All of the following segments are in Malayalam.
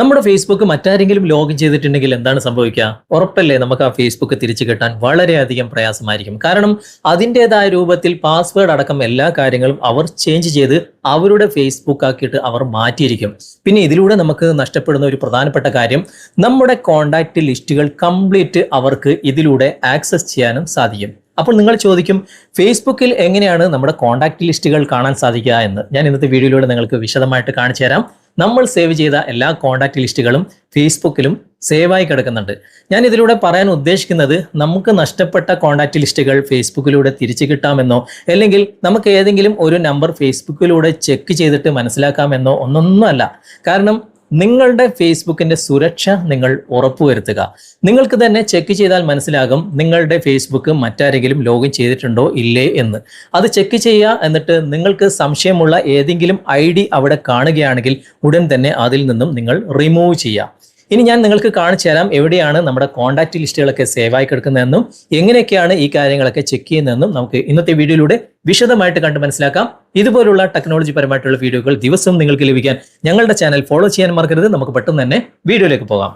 നമ്മുടെ ഫേസ്ബുക്ക് മറ്റാരെങ്കിലും ലോഗിൻ ചെയ്തിട്ടുണ്ടെങ്കിൽ എന്താണ് സംഭവിക്കുക? ഉറപ്പല്ലേ നമുക്ക് ആ ഫേസ്ബുക്ക് തിരിച്ചു കിട്ടാൻ വളരെയധികം പ്രയാസമായിരിക്കും. കാരണം അതിൻ്റെതായ രൂപത്തിൽ പാസ്വേഡ് അടക്കം എല്ലാ കാര്യങ്ങളും അവർ ചേഞ്ച് ചെയ്ത് അവരുടെ ഫേസ്ബുക്ക് ആക്കിയിട്ട് അവർ മാറ്റിയിരിക്കും. പിന്നെ ഇതിലൂടെ നമുക്ക് നഷ്ടപ്പെടുന്ന ഒരു പ്രധാനപ്പെട്ട കാര്യം, നമ്മുടെ കോണ്ടാക്ട് ലിസ്റ്റുകൾ കംപ്ലീറ്റ് അവർക്ക് ഇതിലൂടെ ആക്സസ് ചെയ്യാനും സാധിക്കും. അപ്പോൾ നിങ്ങൾ ചോദിക്കും, ഫേസ്ബുക്കിൽ എങ്ങനെയാണ് നമ്മുടെ കോണ്ടാക്ട് ലിസ്റ്റുകൾ കാണാൻ സാധിക്കുക എന്ന്. ഞാൻ ഇന്നത്തെ വീഡിയോയിലൂടെ നിങ്ങൾക്ക് വിശദമായിട്ട് കാണിച്ചു തരാം. നമ്മൾ സേവ് ചെയ്ത എല്ലാ കോണ്ടാക്ട് ലിസ്റ്റുകളും ഫേസ്ബുക്കിലും സേവായി കിടക്കുന്നുണ്ട്. ഞാൻ ഇതിലൂടെ പറയാൻ ഉദ്ദേശിക്കുന്നത്, നമുക്ക് നഷ്ടപ്പെട്ട കോണ്ടാക്ട് ലിസ്റ്റുകൾ ഫേസ്ബുക്കിലൂടെ തിരിച്ചു കിട്ടാമെന്നോ അല്ലെങ്കിൽ നമുക്ക് ഏതെങ്കിലും ഒരു നമ്പർ ഫേസ്ബുക്കിലൂടെ ചെക്ക് ചെയ്തിട്ട് മനസ്സിലാക്കാമെന്നോ ഒന്നൊന്നുമല്ല. കാരണം നിങ്ങളുടെ ഫേസ്ബുക്കിന്റെ സുരക്ഷ നിങ്ങൾ ഉറപ്പുവരുത്തുക. നിങ്ങൾക്ക് തന്നെ ചെക്ക് ചെയ്താൽ മനസ്സിലാകും നിങ്ങളുടെ ഫേസ്ബുക്ക് മറ്റാരെങ്കിലും ലോഗിൻ ചെയ്തിട്ടുണ്ടോ ഇല്ലേ എന്ന്. അത് ചെക്ക് ചെയ്യുക. എന്നിട്ട് നിങ്ങൾക്ക് സംശയമുള്ള ഏതെങ്കിലും ID അവിടെ കാണുകയാണെങ്കിൽ ഉടൻ തന്നെ അതിൽ നിന്നും നിങ്ങൾ റിമൂവ് ചെയ്യുക. ഇനി ഞാൻ നിങ്ങൾക്ക് കാണിച്ചു തരാം എവിടെയാണ് നമ്മുടെ കോണ്ടാക്ട് ലിസ്റ്റുകളൊക്കെ സേവായി കിടക്കുന്നതെന്നും എങ്ങനെയൊക്കെയാണ് ഈ കാര്യങ്ങളൊക്കെ ചെക്ക് ചെയ്യുന്നതെന്നും നമുക്ക് ഇന്നത്തെ വീഡിയോയിലൂടെ വിശദമായിട്ട് കണ്ട് മനസ്സിലാക്കാം. ഇതുപോലുള്ള ടെക്നോളജി പരമായിട്ടുള്ള വീഡിയോകൾ ദിവസവും നിങ്ങൾക്ക് ലഭിക്കാൻ ഞങ്ങളുടെ ചാനൽ ഫോളോ ചെയ്യാൻ മറക്കരുത്. നമുക്ക് പെട്ടെന്ന് തന്നെ വീഡിയോയിലേക്ക് പോകാം.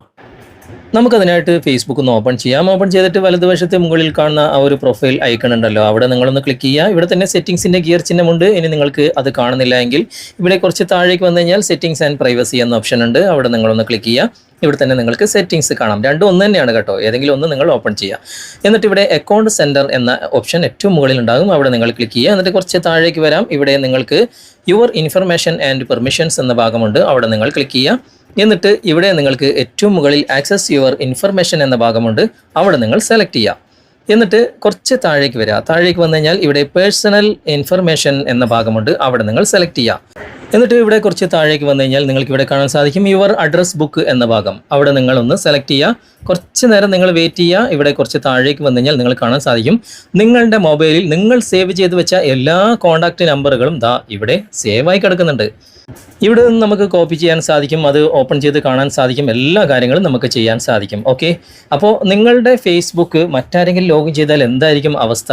നമുക്കതിനായിട്ട് ഫേസ്ബുക്ക് ഒന്ന് ഓപ്പൺ ചെയ്യാം. ഓപ്പൺ ചെയ്തിട്ട് വലതുവശത്തെ മുകളിൽ കാണുന്ന ആ ഒരു പ്രൊഫൈൽ ഐക്കൺ ഉണ്ടല്ലോ, അവിടെ നിങ്ങളൊന്ന് ക്ലിക്ക് ചെയ്യുക. ഇവിടെ തന്നെ സെറ്റിംഗ്സിന്റെ ഗിയർ ചിഹ്നമുണ്ട്. ഇനി നിങ്ങൾക്ക് അത് കാണുന്നില്ല എങ്കിൽ ഇവിടെ കുറച്ച് താഴേക്ക് വന്നു കഴിഞ്ഞാൽ സെറ്റിംഗ്സ് ആൻഡ് പ്രൈവസി എന്ന ഓപ്ഷൻ ഉണ്ട്. അവിടെ നിങ്ങളൊന്ന് ക്ലിക്ക് ചെയ്യുക. ഇവിടെ തന്നെ നിങ്ങൾക്ക് സെറ്റിംഗ്സ് കാണാം. രണ്ടും ഒന്ന് തന്നെയാണ് കേട്ടോ. ഏതെങ്കിലും ഒന്ന് നിങ്ങൾ ഓപ്പൺ ചെയ്യുക. എന്നിട്ട് ഇവിടെ അക്കൗണ്ട് സെൻറ്റർ എന്ന ഓപ്ഷൻ ഏറ്റവും മുകളിൽ ഉണ്ടാകും. അവിടെ നിങ്ങൾ ക്ലിക്ക് ചെയ്യുക. എന്നിട്ട് കുറച്ച് താഴേക്ക് വരാം. ഇവിടെ നിങ്ങൾക്ക് യുവർ ഇൻഫർമേഷൻ ആൻഡ് പെർമിഷൻസ് എന്ന ഭാഗമുണ്ട്. അവിടെ നിങ്ങൾ ക്ലിക്ക് ചെയ്യുക. എന്നിട്ട് ഇവിടെ നിങ്ങൾക്ക് ഏറ്റവും മുകളിൽ ആക്സസ് യുവർ ഇൻഫർമേഷൻ എന്ന ഭാഗമുണ്ട്. അവിടെ നിങ്ങൾ സെലക്ട് ചെയ്യുക. എന്നിട്ട് കുറച്ച് താഴേക്ക് വരിക. താഴേക്ക് വന്നു കഴിഞ്ഞാൽ ഇവിടെ പേഴ്സണൽ ഇൻഫർമേഷൻ എന്ന ഭാഗമുണ്ട്. അവിടെ നിങ്ങൾ സെലക്ട് ചെയ്യുക. എന്നിട്ട് ഇവിടെ കുറച്ച് താഴേക്ക് വന്നു കഴിഞ്ഞാൽ നിങ്ങൾക്ക് ഇവിടെ കാണാൻ സാധിക്കും യുവർ അഡ്രസ് ബുക്ക് എന്ന ഭാഗം. അവിടെ നിങ്ങളൊന്ന് സെലക്ട് ചെയ്യുക. കുറച്ച് നേരം നിങ്ങൾ വെയിറ്റ് ചെയ്യുക. ഇവിടെ കുറച്ച് താഴേക്ക് വന്നു കഴിഞ്ഞാൽ നിങ്ങൾ കാണാൻ സാധിക്കും നിങ്ങളുടെ മൊബൈലിൽ നിങ്ങൾ സേവ് ചെയ്ത് വെച്ച എല്ലാ കോണ്ടാക്ട് നമ്പറുകളും ദാ ഇവിടെ സേവായി കിടക്കുന്നുണ്ട്. ഇവിടെ നിന്ന് നമുക്ക് കോപ്പി ചെയ്യാൻ സാധിക്കും. അത് ഓപ്പൺ ചെയ്ത് കാണാൻ സാധിക്കും. എല്ലാ കാര്യങ്ങളും നമുക്ക് ചെയ്യാൻ സാധിക്കും. ഓക്കെ, അപ്പോൾ നിങ്ങളുടെ ഫേസ്ബുക്ക് മറ്റാരെങ്കിലും ലോഗിൻ ചെയ്താൽ എന്തായിരിക്കും അവസ്ഥ?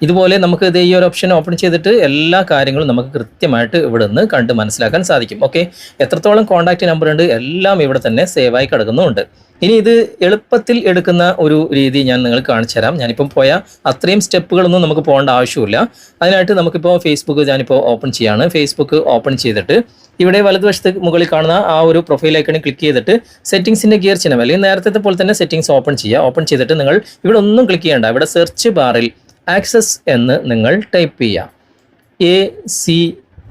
ഇതുപോലെ നമുക്ക് ഈ ഒരു ഓപ്ഷൻ ഓപ്പൺ ചെയ്തിട്ട് എല്ലാ കാര്യങ്ങളും നമുക്ക് കൃത്യമായിട്ട് ഇവിടെ നിന്ന് കണ്ട് മനസ്സിലാക്കാൻ സാധിക്കും. ഓക്കെ, എത്രത്തോളം കോണ്ടാക്ട് നമ്പർ ഉണ്ട് എല്ലാം ഇവിടെ തന്നെ സേവായി കിടക്കുന്നുണ്ട്. ഇനി ഇത് എളുപ്പത്തിൽ എടുക്കുന്ന ഒരു രീതി ഞാൻ നിങ്ങൾക്ക് കാണിച്ചു തരാം. ഞാനിപ്പം പോയ അത്രയും സ്റ്റെപ്പുകളൊന്നും നമുക്ക് പോകേണ്ട ആവശ്യമില്ല. അതിനായിട്ട് നമുക്കിപ്പോൾ ഫേസ്ബുക്ക് ഞാനിപ്പോൾ ഓപ്പൺ ചെയ്യാണ്. ഫേസ്ബുക്ക് ഓപ്പൺ ചെയ്തിട്ട് ഇവിടെ വലതുവശത്ത് മുകളിൽ കാണുന്ന ആ ഒരു പ്രൊഫൈൽ ഐക്കണിൽ ക്ലിക്ക് ചെയ്തിട്ട് സെറ്റിംഗ്സിൻ്റെ ഗിയർ ചിഹ്നം അല്ലെങ്കിൽ നേരത്തെ പോലെ തന്നെ സെറ്റിംഗ്സ് ഓപ്പൺ ചെയ്യുക. ഓപ്പൺ ചെയ്തിട്ട് നിങ്ങൾ ഇവിടെ ഒന്നും ക്ലിക്ക് ചെയ്യേണ്ട. ഇവിടെ സെർച്ച് ബാറിൽ ആക്സസ് എന്ന് നിങ്ങൾ ടൈപ്പ് ചെയ്യുക.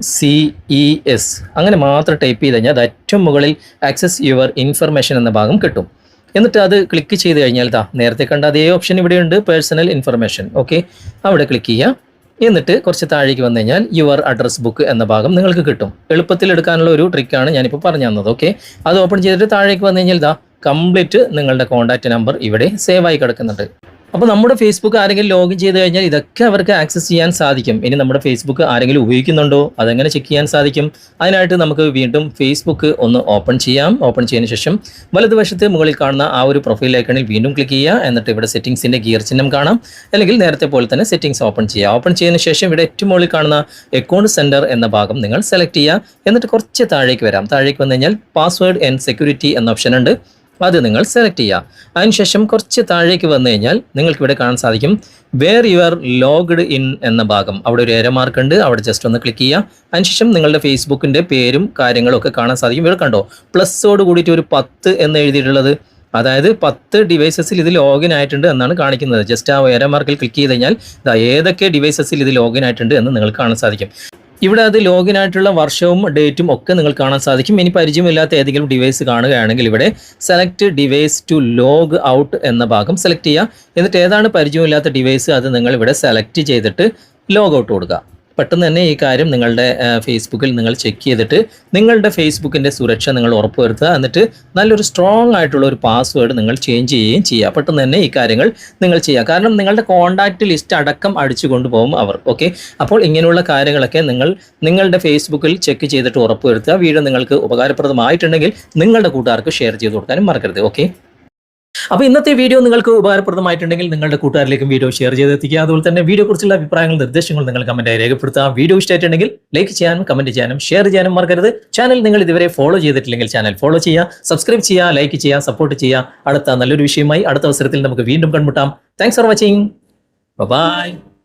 ACCES അങ്ങനെ മാത്രം ടൈപ്പ് ചെയ്ത് കഴിഞ്ഞാൽ അത് ഏറ്റവും മുകളിൽ ആക്സസ് യുവർ ഇൻഫർമേഷൻ എന്ന ഭാഗം കിട്ടും. എന്നിട്ട് അത് ക്ലിക്ക് ചെയ്ത് കഴിഞ്ഞാൽ നേരത്തെ കണ്ട അതേ ഓപ്ഷൻ ഇവിടെയുണ്ട്, പേഴ്സണൽ ഇൻഫർമേഷൻ. ഓക്കെ, അവിടെ ക്ലിക്ക് ചെയ്യുക. എന്നിട്ട് കുറച്ച് താഴേക്ക് വന്നു കഴിഞ്ഞാൽ യുവർ അഡ്രസ് ബുക്ക് എന്ന ഭാഗം നിങ്ങൾക്ക് കിട്ടും. എളുപ്പത്തിൽ എടുക്കാനുള്ള ഒരു ട്രിക്കാണ് ഞാനിപ്പോൾ പറഞ്ഞു തന്നത്. ഓക്കെ, അത് ഓപ്പൺ ചെയ്തിട്ട് താഴേക്ക് വന്നു കഴിഞ്ഞാൽ കംപ്ലീറ്റ് നിങ്ങളുടെ കോൺടാക്റ്റ് നമ്പർ ഇവിടെ സേവായി കിടക്കുന്നുണ്ട്. അപ്പോൾ നമ്മുടെ ഫേസ്ബുക്ക് ആരെങ്കിലും ലോഗിൻ ചെയ്ത് കഴിഞ്ഞാൽ ഇതൊക്കെ അവർക്ക് ആക്സസ് ചെയ്യാൻ സാധിക്കും. ഇനി നമ്മുടെ ഫേസ്ബുക്ക് ആരെങ്കിലും ഉപയോഗിക്കുന്നുണ്ടോ അതെങ്ങനെ ചെക്ക് ചെയ്യാൻ സാധിക്കും? അതിനായിട്ട് നമുക്ക് വീണ്ടും ഫേസ്ബുക്ക് ഒന്ന് ഓപ്പൺ ചെയ്യാം. ഓപ്പൺ ചെയ്തതിന് ശേഷം വലതുവശത്ത് മുകളിൽ കാണുന്ന ആ ഒരു പ്രൊഫൈൽ ഐക്കണിൽ വീണ്ടും ക്ലിക്ക് ചെയ്യുക. എന്നിട്ട് ഇവിടെ സെറ്റിംഗ്സിൻ്റെ ഗിയർ ചിഹ്നം കാണാം. അല്ലെങ്കിൽ നേരത്തെ പോലെ തന്നെ സെറ്റിംഗ്സ് ഓപ്പൺ ചെയ്യുക. ഓപ്പൺ ചെയ്തതിന് ശേഷം ഇവിടെ ഏറ്റവും മുകളിൽ കാണുന്ന അക്കൗണ്ട് സെൻറ്റർ എന്ന ഭാഗം നിങ്ങൾ സെലക്ട് ചെയ്യുക. എന്നിട്ട് കുറച്ച് താഴേക്ക് വരാം. താഴേക്ക് വന്നു കഴിഞ്ഞാൽ പാസ്വേഡ് ആൻഡ് സെക്യൂരിറ്റി എന്ന ഓപ്ഷൻ ഉണ്ട്. അത് നിങ്ങൾ സെലക്ട് ചെയ്യുക. അതിനുശേഷം കുറച്ച് താഴേക്ക് വന്നു കഴിഞ്ഞാൽ നിങ്ങൾക്ക് ഇവിടെ കാണാൻ സാധിക്കും where you are logged in എന്ന ഭാഗം. അവിടെ ഒരു ഏരോ മാർക്ക് ഉണ്ട്. അവിടെ ജസ്റ്റ് ഒന്ന് ക്ലിക്ക് ചെയ്യുക. അതിനുശേഷം നിങ്ങളുടെ ഫേസ്ബുക്കിൻ്റെ പേരും കാര്യങ്ങളും ഒക്കെ കാണാൻ സാധിക്കും. ഇവിടെ കണ്ടോ, പ്ലസ്സോട് കൂടിയിട്ട് ഒരു 10 എന്ന് എഴുതിയിട്ടുള്ളത്. അതായത് 10 ഡിവൈസസിൽ ഇത് ലോഗിൻ ആയിട്ടുണ്ട് എന്നാണ് കാണിക്കുന്നത്. ജസ്റ്റ് ആ ഏരോ മാർക്കിൽ ക്ലിക്ക് ചെയ്ത് കഴിഞ്ഞാൽ ഏതൊക്കെ ഡിവൈസസിൽ ഇത് ലോഗിൻ ആയിട്ടുണ്ട് എന്ന് നിങ്ങൾക്ക് കാണാൻ സാധിക്കും. ഇവിടെ അത് ലോഗിൻ ആയിട്ടുള്ള വർഷവും ഡേറ്റും ഒക്കെ നിങ്ങൾ കാണാൻ സാധിക്കും. ഇനി പരിചയമില്ലാത്ത ഏതെങ്കിലും ഡിവൈസ് കാണുകയാണെങ്കിൽ ഇവിടെ select device to log out എന്ന ഭാഗം സെലക്ട് ചെയ്യുക. എന്നിട്ട് ഏതാണ് പരിചയമില്ലാത്ത ഡിവൈസ് അത് നിങ്ങൾ ഇവിടെ സെലക്ട് ചെയ്തിട്ട് ലോഗ് ഔട്ട് കൊടുക്കുക. പെട്ടെന്ന് തന്നെ ഈ കാര്യം നിങ്ങളുടെ ഫേസ്ബുക്കിൽ നിങ്ങൾ ചെക്ക് ചെയ്തിട്ട് നിങ്ങളുടെ ഫേസ്ബുക്കിൻ്റെ സുരക്ഷ നിങ്ങൾ ഉറപ്പുവരുത്തുക. എന്നിട്ട് നല്ലൊരു സ്ട്രോങ് ആയിട്ടുള്ള ഒരു പാസ്വേഡ് നിങ്ങൾ ചേഞ്ച് ചെയ്യുകയും ചെയ്യുക. പെട്ടെന്ന് തന്നെ ഈ കാര്യങ്ങൾ നിങ്ങൾ ചെയ്യുക. കാരണം നിങ്ങളുടെ കോൺടാക്റ്റ് ലിസ്റ്റ് അടക്കം അടിച്ചു കൊണ്ടുപോകും അവർ. ഓക്കെ, അപ്പോൾ ഇങ്ങനെയുള്ള കാര്യങ്ങളൊക്കെ നിങ്ങളുടെ ഫേസ്ബുക്കിൽ ചെക്ക് ചെയ്തിട്ട് ഉറപ്പുവരുത്തുക. വീഡിയോ നിങ്ങൾക്ക് ഉപകാരപ്രദമായിട്ടുണ്ടെങ്കിൽ നിങ്ങളുടെ കൂട്ടുകാർക്ക് ഷെയർ ചെയ്ത് കൊടുക്കാനും മറക്കരുത്. ഓക്കെ. അപ്പോൾ ഇന്നത്തെ വീഡിയോ നിങ്ങൾക്ക് ഉപകാരപ്രദമായിട്ടുണ്ടെങ്കിൽ നിങ്ങളുടെ കൂട്ടുകാരിലേക്കും വീഡിയോ ഷെയർ ചെയ്തെത്തിക്കുക. അതുപോലെ തന്നെ വീഡിയോ കുറിച്ചുള്ള അഭിപ്രായങ്ങൾ നിർദ്ദേശങ്ങൾ നിങ്ങൾ കമന്റായി രേഖപ്പെടുത്താം. വീഡിയോ ഇഷ്ടമായിട്ടുണ്ടെങ്കിൽ ലൈക്ക് ചെയ്യാനും കമന്റ് ചെയ്യാനും ഷെയർ ചെയ്യാനും മറക്കരുത്. ചാനൽ നിങ്ങൾ ഇതുവരെ ഫോളോ ചെയ്തിട്ടില്ലെങ്കിൽ ചാനൽ ഫോളോ ചെയ്യുക, സബ്സ്ക്രൈബ് ചെയ്യുക, ലൈക്ക് ചെയ്യുക, സപ്പോർട്ട് ചെയ്യുക. അടുത്ത നല്ലൊരു വിഷയമായി അടുത്ത അവസരത്തിൽ നമുക്ക് വീണ്ടും കണ്ടുമുട്ടാം. Thanks for watching. ബൈ.